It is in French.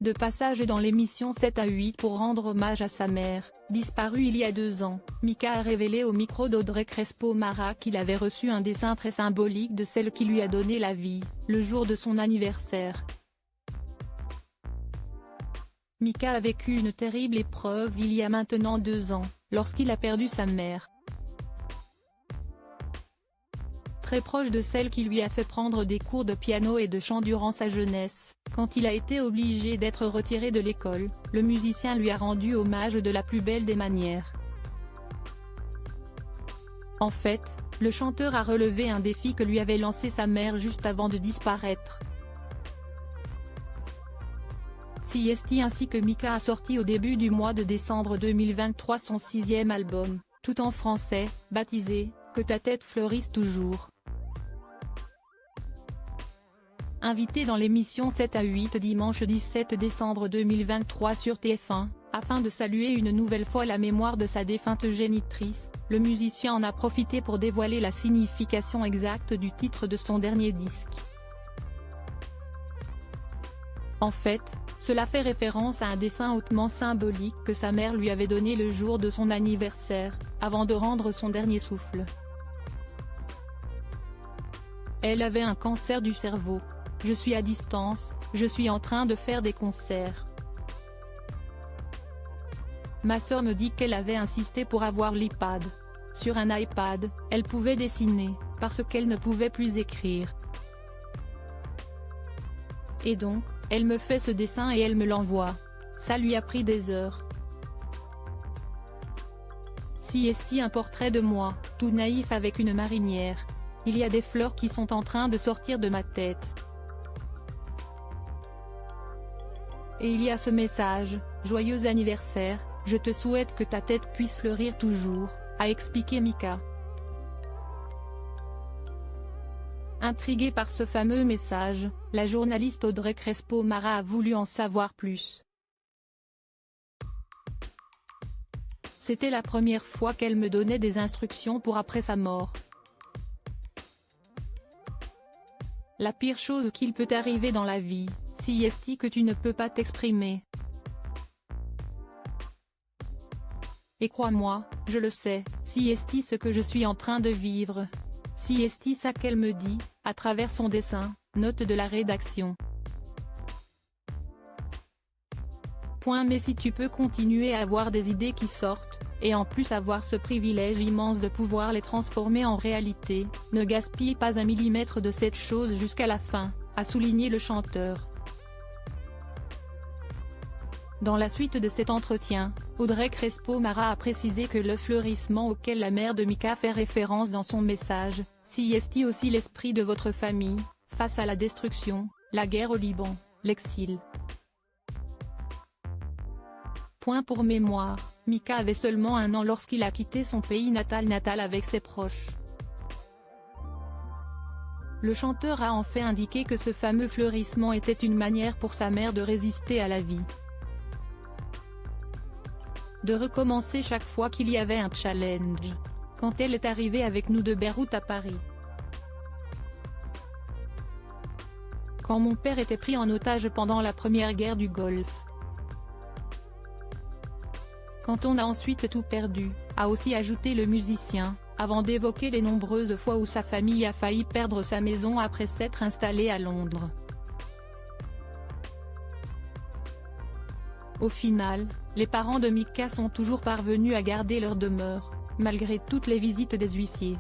De passage dans l'émission 7 à 8 pour rendre hommage à sa mère, disparue il y a 2 ans, Mika a révélé au micro d'Audrey Crespo-Mara qu'il avait reçu un dessin très symbolique de celle qui lui a donné la vie, le jour de son anniversaire. Mika a vécu une terrible épreuve il y a maintenant 2 ans, lorsqu'il a perdu sa mère. Très proche de celle qui lui a fait prendre des cours de piano et de chant durant sa jeunesse, quand il a été obligé d'être retiré de l'école, le musicien lui a rendu hommage de la plus belle des manières. En fait, le chanteur a relevé un défi que lui avait lancé sa mère juste avant de disparaître. CST ainsi que Mika a sorti au début du mois de décembre 2023 son 6e album, tout en français, baptisé « Que ta tête fleurisse toujours ». Invité dans l'émission 7 à 8 dimanche 17 décembre 2023 sur TF1, afin de saluer une nouvelle fois la mémoire de sa défunte génitrice, le musicien en a profité pour dévoiler la signification exacte du titre de son dernier disque. En fait, cela fait référence à un dessin hautement symbolique que sa mère lui avait donné le jour de son anniversaire, avant de rendre son dernier souffle. Elle avait un cancer du cerveau. Je suis à distance, je suis en train de faire des concerts. Ma sœur me dit qu'elle avait insisté pour avoir l'iPad. Sur un iPad, elle pouvait dessiner, parce qu'elle ne pouvait plus écrire. Et donc, elle me fait ce dessin et elle me l'envoie. Ça lui a pris des heures. CST un portrait de moi, tout naïf avec une marinière. Il y a des fleurs qui sont en train de sortir de ma tête. Et il y a ce message, joyeux anniversaire, je te souhaite que ta tête puisse fleurir toujours, a expliqué Mika. Intriguée par ce fameux message, la journaliste Audrey Crespo-Mara a voulu en savoir plus. C'était la première fois qu'elle me donnait des instructions pour après sa mort. La pire chose qu'il peut arriver dans la vie, CST que tu ne peux pas t'exprimer. Et crois-moi, je le sais, CST ce que je suis en train de vivre. CST ça qu'elle me dit, à travers son dessin, note de la rédaction. Mais si tu peux continuer à avoir des idées qui sortent, et en plus avoir ce privilège immense de pouvoir les transformer en réalité, ne gaspille pas un millimètre de cette chose jusqu'à la fin, a souligné le chanteur. Dans la suite de cet entretien, Audrey Crespo-Mara a précisé que le fleurissement auquel la mère de Mika fait référence dans son message, CST aussi l'esprit de votre famille, face à la destruction, la guerre au Liban, l'exil. Pour mémoire, Mika avait seulement 1 an lorsqu'il a quitté son pays natal avec ses proches. Le chanteur a en fait indiqué que ce fameux fleurissement était une manière pour sa mère de résister à la vie. De recommencer chaque fois qu'il y avait un challenge. Quand elle est arrivée avec nous de Beyrouth à Paris. Quand mon père était pris en otage pendant la première guerre du Golfe. Quand on a ensuite tout perdu, a aussi ajouté le musicien, avant d'évoquer les nombreuses fois où sa famille a failli perdre sa maison après s'être installée à Londres. Au final, les parents de Mika sont toujours parvenus à garder leur demeure, malgré toutes les visites des huissiers.